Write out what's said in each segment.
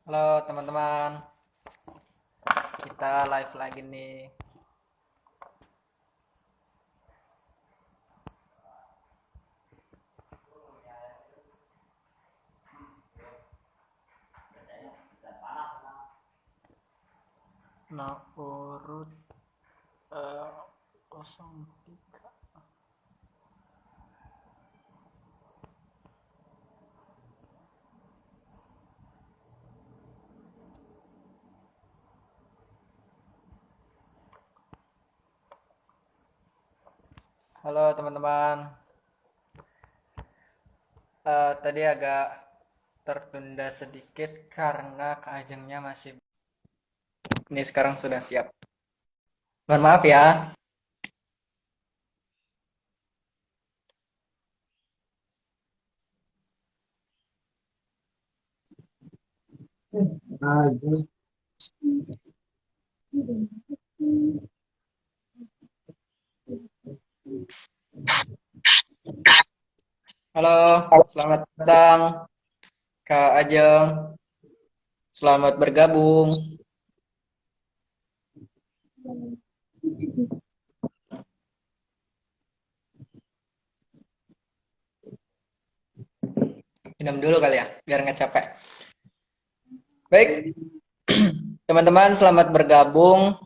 Halo teman-teman, kita live lagi nih. Nah, urut 03. Halo teman-teman, tadi agak tertunda sedikit karena Kak Ajengnya masih. Ini sekarang sudah siap. Mohon maaf ya. Halo, selamat datang Kak Ajeng. Selamat bergabung. Minum dulu kali ya, biar nggak capek. Baik, teman-teman selamat bergabung.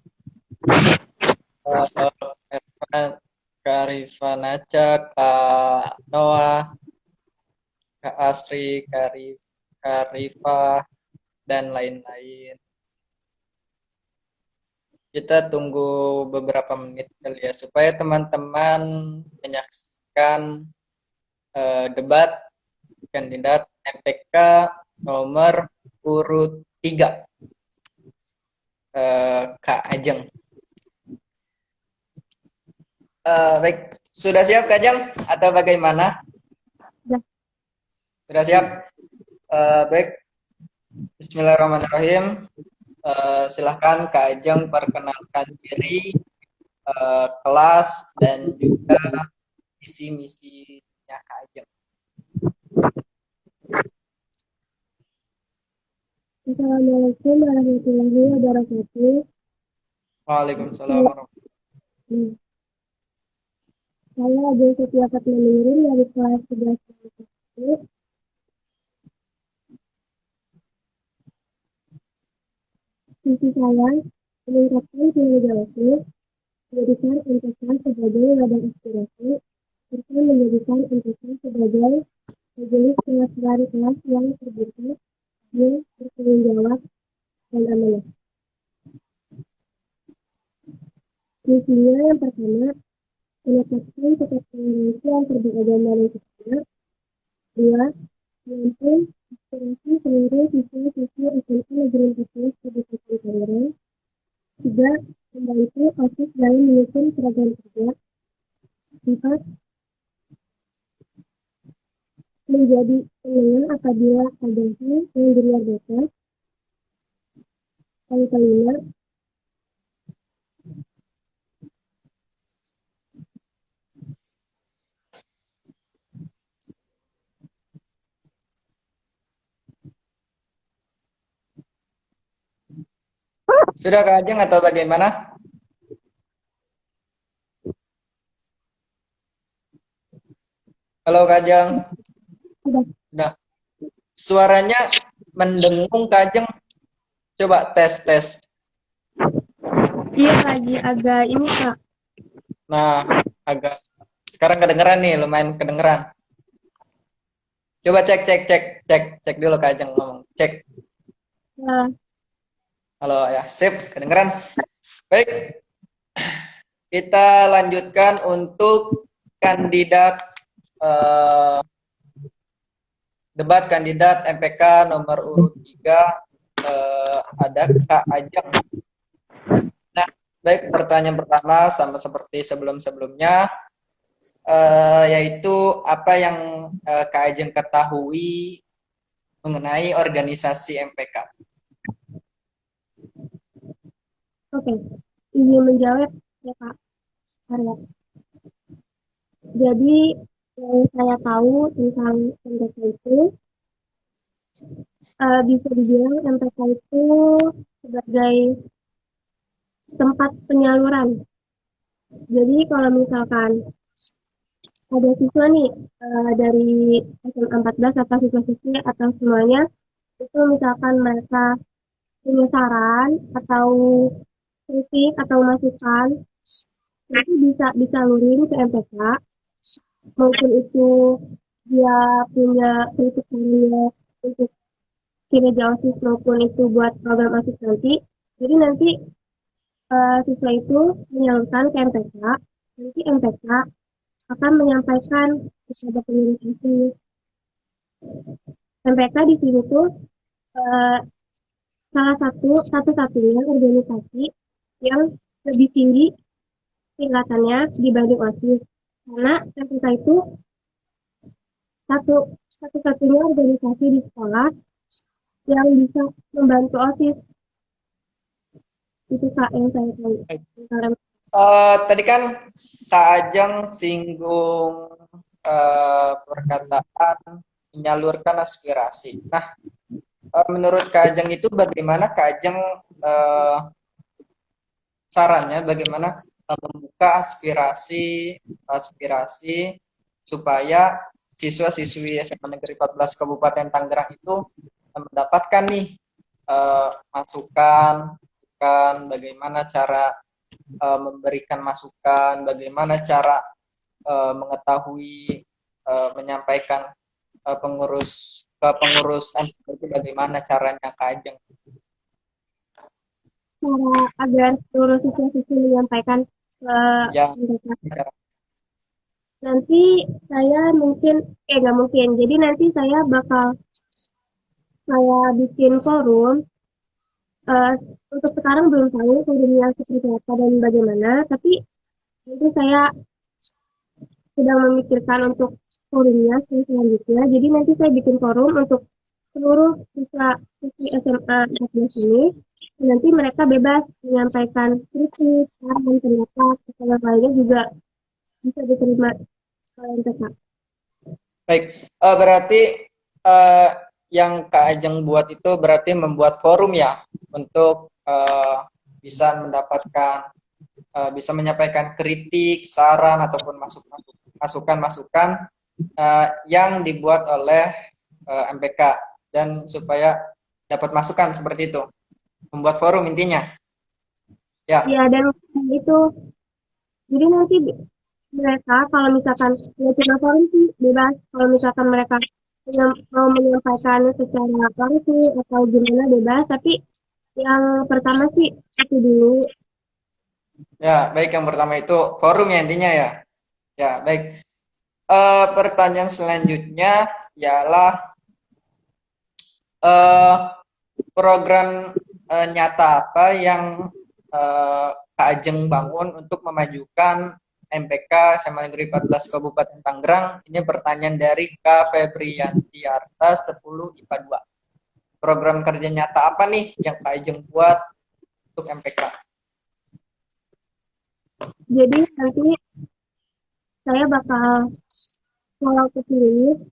Kak Rifanaca, Kak Noah, Kak Asri, Kak Rifa, dan lain-lain. Kita tunggu beberapa menit kali ya, supaya teman-teman menyaksikan debat kandidat MPK nomor urut 3, Kak Ajeng. Baik, sudah siap Kak Ajeng atau bagaimana? Ya. Sudah siap? Baik, Bismillahirrahmanirrahim. Silahkan Kak Ajeng perkenalkan diri, kelas, dan juga visi misinya Kak Ajeng. Assalamualaikum warahmatullahi wabarakatuh. Waalaikumsalam Saya, warahmatullahi saya Ajeng Setia Fatmanirun dari kelas 11 satu. Visi saya meningkatkan kinerja OSIS, menjadikan MTK sebagai ladang aspirasi, serta menjadikan MTK sebagai majelis pengasuhan kelas yang terbuka, adil, bertanggung jawab, dan amanah. Misinya yang pertama, menetapkan tetap toleransi antar beragama dan sesama. Dua, menampung aspirasi seluruh siswa-siswi SMA Negeri 14 Kabupaten Tangerang. Tiga, membantu OSIS dalam menyusun program kerja. Empat, menjadi penengah apabila ada hal yang di luar batas. Yang kelima, Sudah Kak Ajeng atau bagaimana? Halo Kak Ajeng. sudah. Nah, suaranya mendengung Kak Ajeng. Coba tes. Iya, lagi agak ini Kak. Nah, agak sekarang kedengeran nih, lumayan kedengeran. Coba cek dulu Kak Ajeng ngomong. Cek. Nah, Halo ya, sip, kedengeran. Baik, kita lanjutkan untuk kandidat eh, debat kandidat MPK nomor urut 3, ada Kak Ajeng. Nah, baik, pertanyaan pertama sama seperti sebelum-sebelumnya, yaitu apa yang Kak Ajeng ketahui mengenai organisasi MPK? oke. Izin menjawab ya Kak Arya. Jadi yang saya tahu tentang MTK itu, bisa dibilang MPK itu sebagai tempat penyaluran. Jadi kalau misalkan ada siswa nih dari SMA 14 atau siswa-siswi atau semuanya itu misalkan mereka punya saran atau kritik atau masukan itu bisa disalurin ke MPK maupun itu dia punya kritik sarannya untuk kinerja OSIS maupun itu buat program OSIS nanti. Jadi nanti siswa itu menyalurkan ke MPK, nanti MPK akan menyampaikan kepada pengurus OSIS. MPK di sini tuh eh, salah satu-satunya organisasi yang lebih tinggi tingkatannya dibanding OSIS. Karena MPK itu satu satu-satunya organisasi di sekolah yang bisa membantu OSIS. Itu Kak yang saya tahu. Tadi kan Kak Ajeng singgung perkataan menyalurkan aspirasi. Nah, menurut Kak Ajeng itu bagaimana Kak Ajeng sarannya bagaimana membuka aspirasi supaya siswa-siswi SMA Negeri 14 Kabupaten Tangerang itu mendapatkan nih masukan, bagaimana cara memberikan masukan, bagaimana cara mengetahui menyampaikan pengurus ke pengurus itu bagaimana caranya Kak Ajeng. Cara agar seluruh siswa-siswi menyampaikan ke Ya, mereka. Nanti saya mungkin, nggak mungkin. Jadi nanti saya bikin forum. Eh, untuk sekarang belum tahu forumnya seperti apa dan bagaimana, tapi nanti saya sedang memikirkan untuk forumnya selanjutnya. Jadi nanti saya bikin forum untuk seluruh siswi SMA 14 ini. Nanti mereka bebas menyampaikan kritik, saran, pendapat, atau yang lainnya juga bisa diterima oleh mereka. baik. Berarti uh, yang Kak Ajeng buat itu berarti membuat forum ya untuk bisa mendapatkan bisa menyampaikan kritik, saran ataupun masukan-masukan yang dibuat oleh MPK dan supaya dapat masukan seperti itu. Membuat forum intinya. Ya. Ya, dan itu, jadi nanti mereka kalau misalkan ya cuma forum sih bebas. Kalau misalkan mereka mau menyampaikan secara langsung atau gimana bebas. Tapi yang pertama sih itu dulu. Ya, baik, yang pertama itu forum ya intinya ya. Ya, baik. Pertanyaan selanjutnya ialah program nyata apa yang Kak Ajeng bangun untuk memajukan MPK SMA Negeri 14 Kabupaten Tangerang. Ini pertanyaan dari Kak Febrianti Arta 10 IPA 2. Program kerja nyata apa nih yang Kak Ajeng buat untuk MPK? Jadi nanti saya bakal kalau kepilih.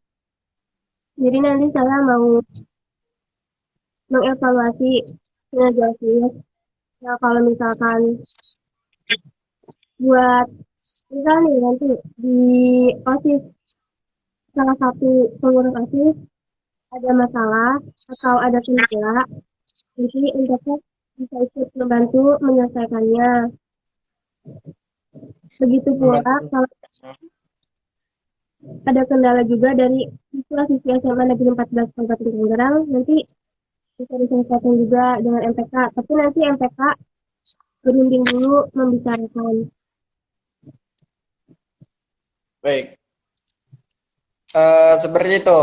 Jadi nanti saya mau mengevaluasi kinerja sih. Ya kalau misalkan buat misalnya nih nanti di OSIS salah satu pengurus OSIS ada masalah atau ada kendala, jadi Indosat bisa ikut membantu menyelesaikannya. Begitu pula Membantu. kalau ada kendala juga dari siswa-siswi SMA Negeri 14 Kabupaten Tangerang, nanti bisa diselesaikan juga dengan MPK. Tapi nanti MPK berunding dulu membicarakan. Baik. Seperti itu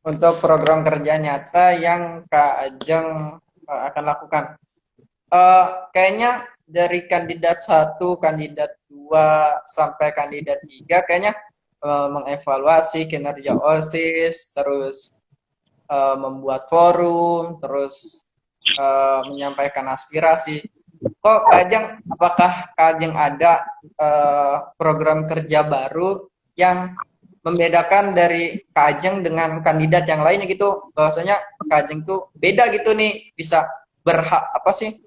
untuk program kerja nyata yang Kak Ajeng akan lakukan. Kayaknya dari kandidat 1, kandidat 2 sampai kandidat 3 kayaknya mengevaluasi kinerja OSIS, terus membuat forum, terus menyampaikan aspirasi. Kok Kak Ajeng, apakah Kak Ajeng ada program kerja baru yang membedakan dari Kak Ajeng dengan kandidat yang lainnya gitu, bahwasanya Kak Ajeng tuh beda gitu nih, bisa berhak apa sih,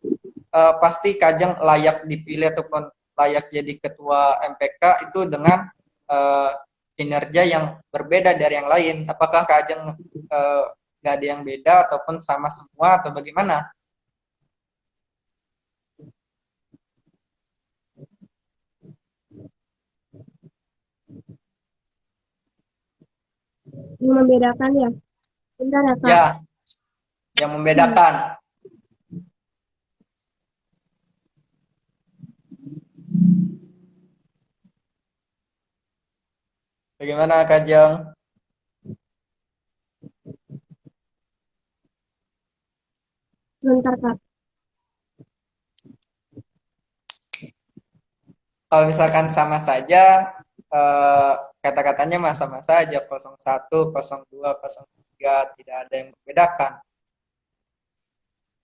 pasti Kak Ajeng layak dipilih ataupun layak jadi ketua MPK itu dengan uh, kinerja yang berbeda dari yang lain. Apakah Kak Ajeng nggak ada yang beda ataupun sama semua atau bagaimana? Yang membedakan ya. Bentar ya, Kak. Ya, yang membedakan. Bagaimana Kak Ajeng? Bentar, Kak. Kalau misalkan sama saja, kata-katanya sama saja, 01, 02, 03, tidak ada yang membedakan.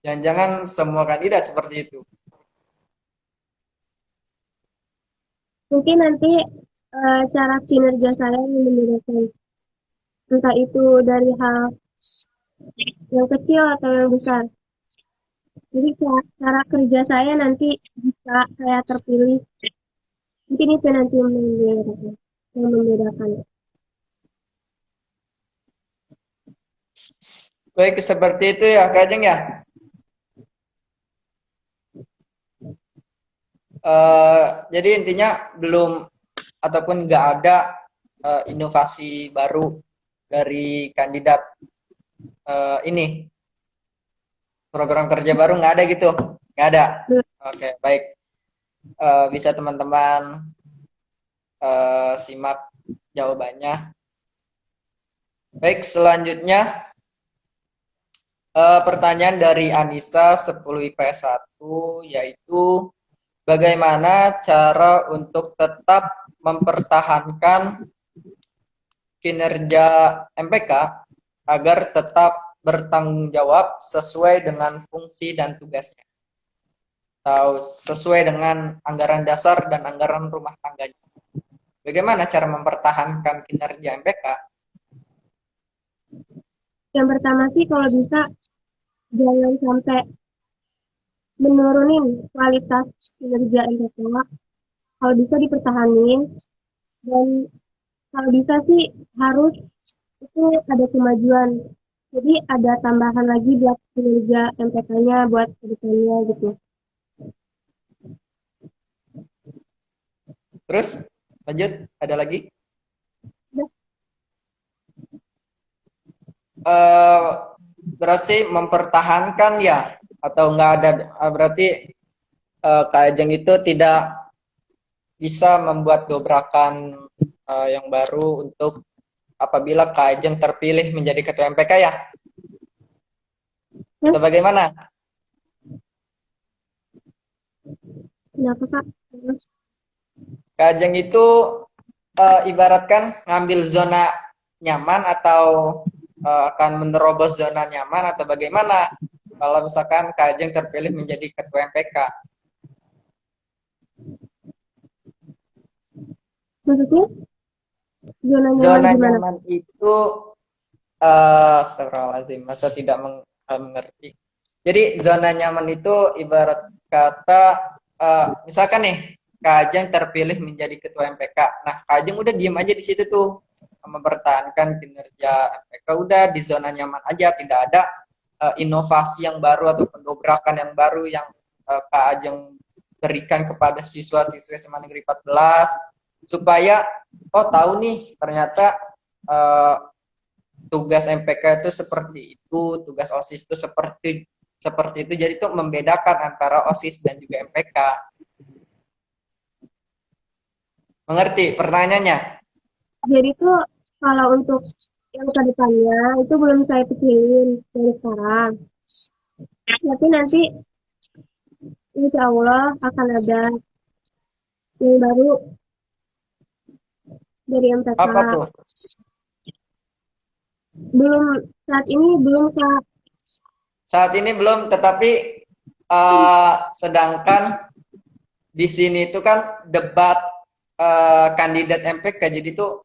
Jangan-jangan semua kandidat seperti itu. Mungkin nanti cara kinerja saya yang membedakan. Entah itu dari hal yang kecil atau yang besar. Jadi cara kerja saya nanti bisa saya terpilih. Mungkin itu nanti yang membedakan. Yang membedakan. Baik, seperti itu ya Kak Ajeng ya. Jadi intinya belum ataupun nggak ada inovasi baru dari kandidat ini, program kerja baru nggak ada gitu, nggak ada. Oke, baik. Bisa teman-teman simak jawabannya. Baik, selanjutnya pertanyaan dari Anissa 10 IPS 1, yaitu bagaimana cara untuk tetap mempertahankan kinerja MPK agar tetap bertanggung jawab sesuai dengan fungsi dan tugasnya, atau sesuai dengan anggaran dasar dan anggaran rumah tangganya. Bagaimana cara mempertahankan kinerja MPK? Yang pertama sih kalau bisa jangan sampai menurunin kualitas kinerja MPK. Kalau bisa dipertahanin dan kalau bisa sih harus itu ada kemajuan. Jadi ada tambahan lagi buat kinerja MPK-nya buat kedepannya gitu. Terus lanjut, ada lagi? Udah. Berarti mempertahankan ya, atau nggak ada, berarti Kak Ajeng itu tidak bisa membuat dobrakan yang baru untuk apabila Kak Ajeng terpilih menjadi ketua MPK ya? Ya, Atau bagaimana? kenapa Kak? Kak Ajeng itu ibaratkan ngambil zona nyaman atau akan menerobos zona nyaman atau bagaimana kalau misalkan Kak Ajeng terpilih menjadi ketua MPK? Maksudnya zona nyaman Zona gimana? nyaman itu astagfirullahaladzim, masa tidak mengerti. Jadi zona nyaman itu ibarat kata, misalkan nih Kak Ajeng terpilih menjadi ketua MPK. Nah, Kak Ajeng udah diem aja di situ tuh, mempertahankan kinerja MPK, udah di zona nyaman aja, tidak ada inovasi yang baru atau pendobrakan yang baru yang Kak Ajeng berikan kepada siswa-siswa SMA Negeri 14 supaya oh tahu nih ternyata uh, tugas MPK itu seperti itu, tugas OSIS itu seperti itu. Jadi itu membedakan antara OSIS dan juga MPK. Mengerti pertanyaannya? Jadi tuh kalau untuk yang ke depannya itu belum saya pikirin dari sekarang. Tapi nanti insya Allah akan ada yang baru dari MPK. Apa tuh? Belum saat ini belum Kak. Saat ini belum, tetapi sedangkan di sini itu kan debat kandidat MPK, jadi tuh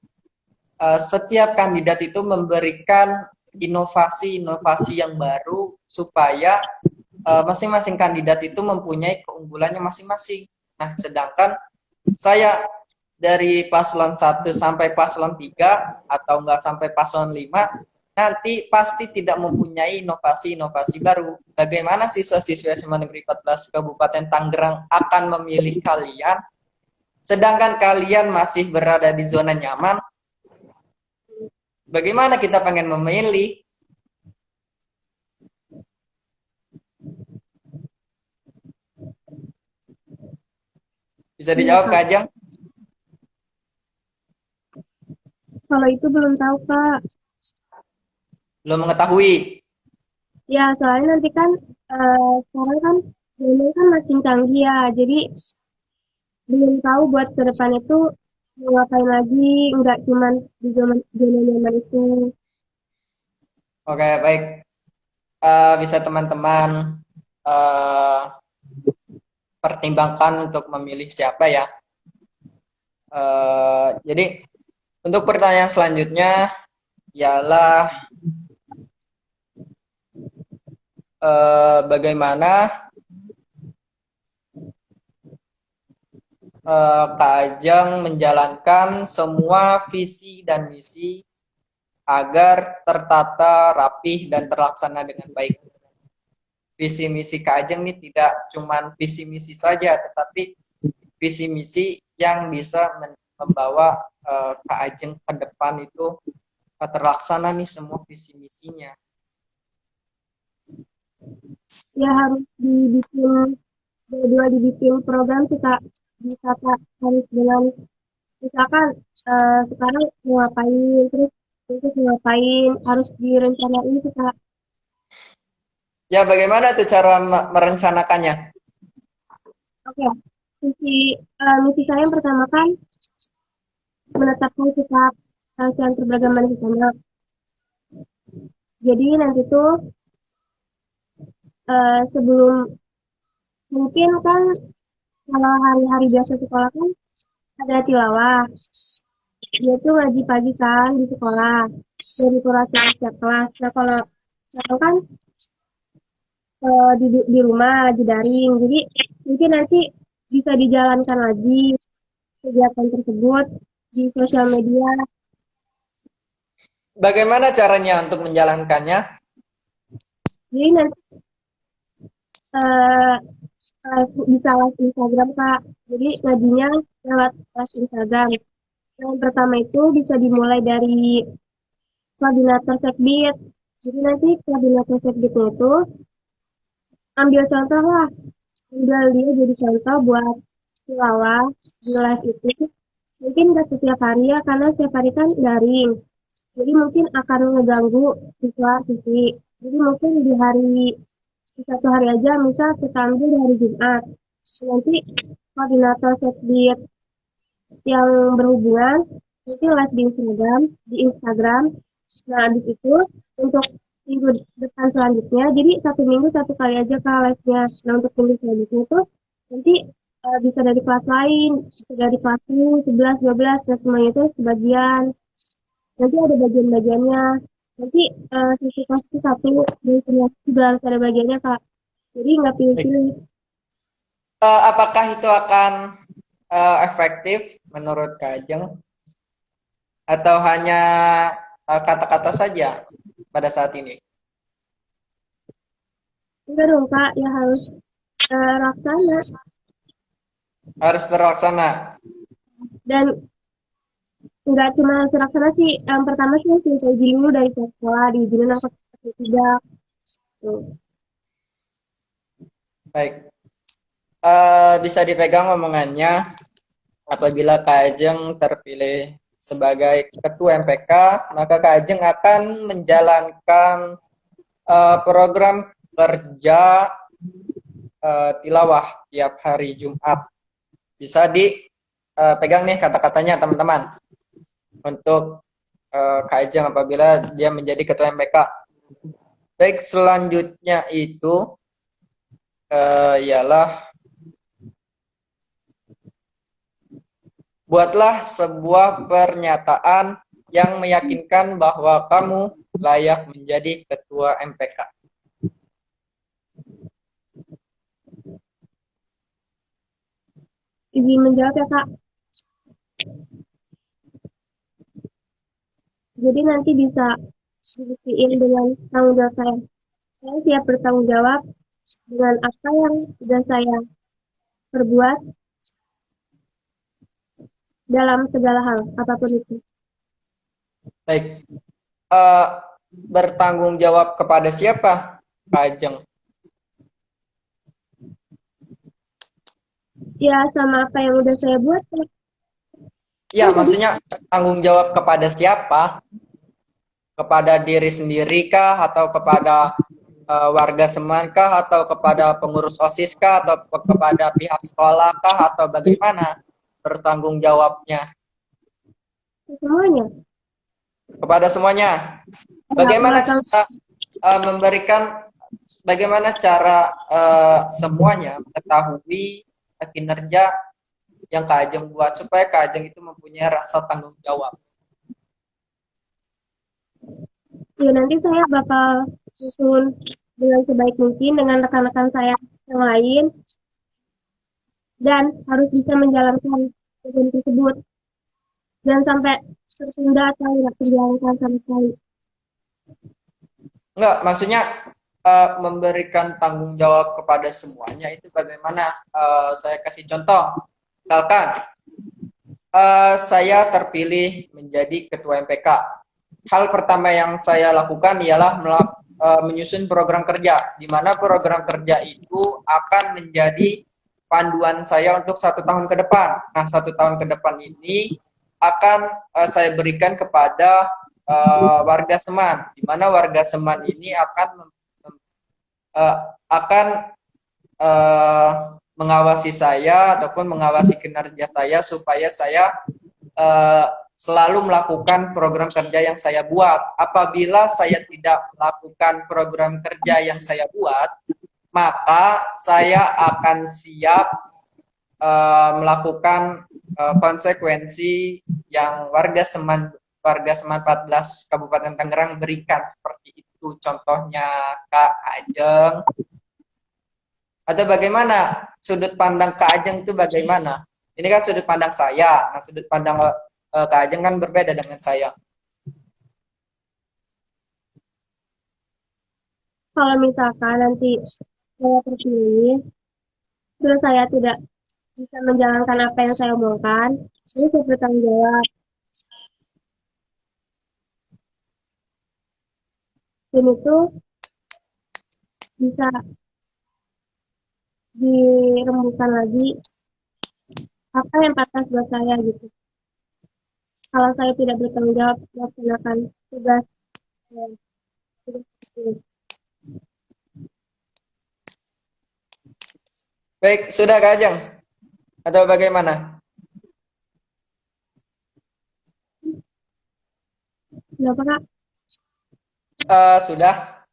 setiap kandidat itu memberikan inovasi-inovasi yang baru supaya masing-masing kandidat itu mempunyai keunggulannya masing-masing. Nah, sedangkan saya dari paslon 1 sampai paslon 3 atau enggak sampai paslon 5 nanti pasti tidak mempunyai inovasi-inovasi baru. Bagaimana siswa-siswa SMA Negeri 14 Kabupaten Tangerang akan memilih kalian sedangkan kalian masih berada di zona nyaman? Bagaimana kita pengen memilih? Bisa Iya, dijawab Kak. Kak Ajeng? Kalau itu belum tahu, Kak. Belum mengetahui. Ya, soalnya nanti kan sekarang kan zaman kan makin canggih ya. Jadi belum tahu buat ke depan itu mau ngapain lagi, nggak cuman di zona nyaman itu. Oke, baik. Bisa teman-teman uh, pertimbangkan untuk memilih siapa ya. Jadi untuk pertanyaan selanjutnya ialah bagaimana Kak Ajeng menjalankan semua visi dan misi agar tertata, rapih, dan terlaksana dengan baik. Visi misi Kak Ajeng ini tidak cuma visi misi saja, tetapi visi misi yang bisa membawa Kak Ajeng ke depan itu terlaksana nih semua visi misinya. Ya harus dibikin program kita bisa Kak, harus dengan misalkan sekarang mau ngapain, terus terus mau ngapain, harus direncanain sih Kak. Ya, bagaimana tuh cara merencanakannya? Oke, misi saya yang pertama kan menetapkan sikap yang beragama di sana. Jadi nanti tuh sebelum mungkin kan kalau hari-hari biasa sekolah kan ada tilawah. Dia tuh ngaji pagi kan di sekolah dari kelas setiap kelas. Nah kalau sekarang kan di rumah di daring, jadi mungkin nanti bisa dijalankan lagi kegiatan tersebut di sosial media. Bagaimana caranya untuk menjalankannya? Jadi nanti eh, bisa live Instagram Kak. Jadi ngajinya lewat live Instagram. Yang pertama itu bisa dimulai dari koordinator sekbid. Jadi nanti koordinator sekbidnya itu ambil contoh lah, ambil dia jadi contoh buat tilawah di live itu. Mungkin nggak setiap hari ya, karena setiap hari kan daring. Jadi mungkin akan ngeganggu siswa-siswi. Jadi mungkin di satu hari aja, misal kita ambil di hari Jumat. Nanti koordinator sekbid yang berhubungan nanti live di Instagram. Nah, habis itu untuk minggu depan selanjutnya, jadi satu minggu satu kali aja Kak live-nya. Nah, untuk minggu selanjutnya itu nanti bisa dari kelas lain, bisa dari kelas 10, 11, 12, dan semuanya itu sebagian. Nanti ada bagian-bagiannya. Nanti satu kelas itu satu, dan semua juga harus ada bagiannya Kak. Jadi nggak pilih-pilih. Apakah itu akan efektif menurut Kak Ajeng atau hanya kata-kata saja pada saat ini? Enggak dong Kak, ya harus laksana. Harus terlaksana. Dan nggak cuma laksana sih, yang pertama sih selesai dulu dari sekolah, diizinin angkat tidak. Tuh. Baik. Bisa dipegang omongannya apabila Kak Ajeng terpilih sebagai Ketua MPK, maka Kak Ajeng akan menjalankan program kerja tilawah tiap hari Jumat. Bisa dipegang nih kata-katanya teman-teman untuk Kak Ajeng apabila dia menjadi Ketua MPK. Baik, selanjutnya itu ialah buatlah sebuah pernyataan yang meyakinkan bahwa kamu layak menjadi ketua MPK? Izin menjawab ya Kak. Jadi nanti bisa dibuktiin dengan tanggung jawab saya. Saya siap bertanggung jawab dengan apa yang sudah saya perbuat dalam segala hal, apapun itu. Baik. Eh, bertanggung jawab kepada siapa, Kak Ajeng? Ya, sama apa yang udah saya buat, Kak. Ya, maksudnya bertanggung jawab kepada siapa? Kepada diri sendiri kah, atau kepada warga Seman kah, atau kepada pengurus OSIS kah, atau kepada pihak sekolah kah, atau bagaimana bertanggung jawabnya? Semuanya. Kepada semuanya. Ya, Bagaimana kalau cara memberikan, bagaimana cara semuanya mengetahui kinerja yang Kak Ajeng buat supaya Kak Ajeng itu mempunyai rasa tanggung jawab? ya nanti saya bakal susun dengan sebaik mungkin dengan rekan-rekan saya yang lain dan harus bisa menjalankan tugas tersebut. Jangan sampai tertunda atau tidak terjalankan sama sekali. Enggak, maksudnya memberikan tanggung jawab kepada semuanya itu bagaimana? Saya kasih contoh. Misalkan saya terpilih menjadi ketua MPK. Hal pertama yang saya lakukan ialah menyusun program kerja, di mana program kerja itu akan menjadi panduan saya untuk 1 tahun ke depan. Nah, 1 tahun ke depan ini akan saya berikan kepada warga Seman, di mana warga Seman ini uh, akan uh, mengawasi saya ataupun mengawasi kinerja saya supaya saya uh, selalu melakukan program kerja yang saya buat. Apabila saya tidak melakukan program kerja yang saya buat, maka saya akan siap melakukan konsekuensi yang warga Seman 14 Kabupaten Tangerang berikan, seperti itu contohnya, Kak Ajeng. Atau bagaimana sudut pandang Kak Ajeng itu bagaimana? Ini kan sudut pandang saya, nah sudut pandang Kak Ajeng kan berbeda dengan saya. Kalau misalkan nanti saya terpilih, terus saya tidak bisa menjalankan apa yang saya omongkan, ini saya bertanggung jawab. Dan itu bisa dirembukan lagi apa yang pantas buat saya gitu. Kalau saya tidak bertanggung jawab melaksanakan tugas eh, tugas tersebut. Baik, sudah Kak Ajeng? Atau bagaimana? Kenapa Kak? Sudah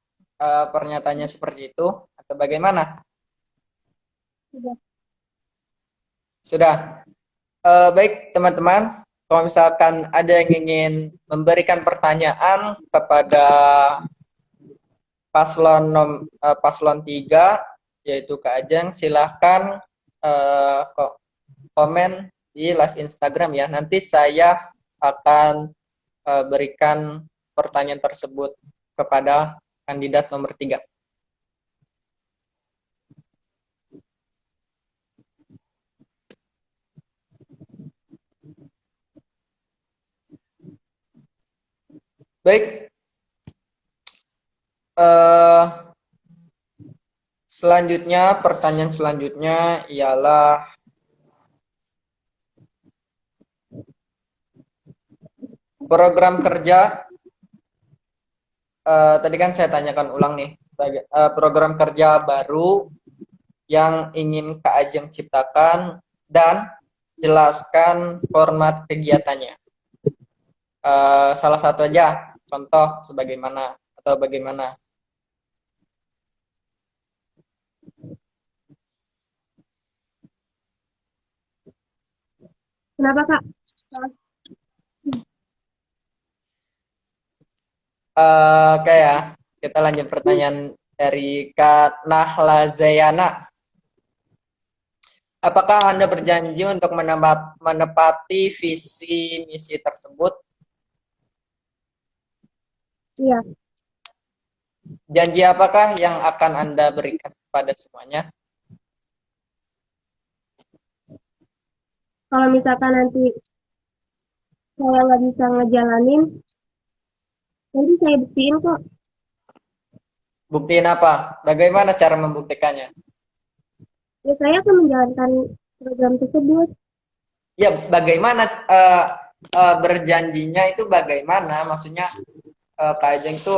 pernyataannya seperti itu atau bagaimana? Sudah. Sudah. Baik teman-teman, kalau misalkan ada yang ingin memberikan pertanyaan kepada paslon 3 yaitu Kak Ajeng, silahkan komen di live Instagram ya. Nanti saya akan berikan pertanyaan tersebut kepada kandidat nomor 3. Baik, selanjutnya, pertanyaan selanjutnya ialah program kerja. Tadi kan saya tanyakan ulang nih, program kerja baru yang ingin Kak Ajeng ciptakan dan jelaskan format kegiatannya. Salah satu aja, contoh sebagaimana atau bagaimana. Kenapa Kak? Oke ya, kita lanjut pertanyaan dari Kak Nahla Zayana. Apakah Anda berjanji untuk menepati visi misi tersebut? Iya, Janji apakah yang akan Anda berikan kepada semuanya? kalau misalkan nanti saya nggak bisa ngejalanin, nanti saya buktiin kok. Buktiin apa? Bagaimana cara membuktikannya? Ya, saya akan menjalankan program tersebut. Ya, bagaimana berjanjinya itu bagaimana? Maksudnya Kak Ajeng itu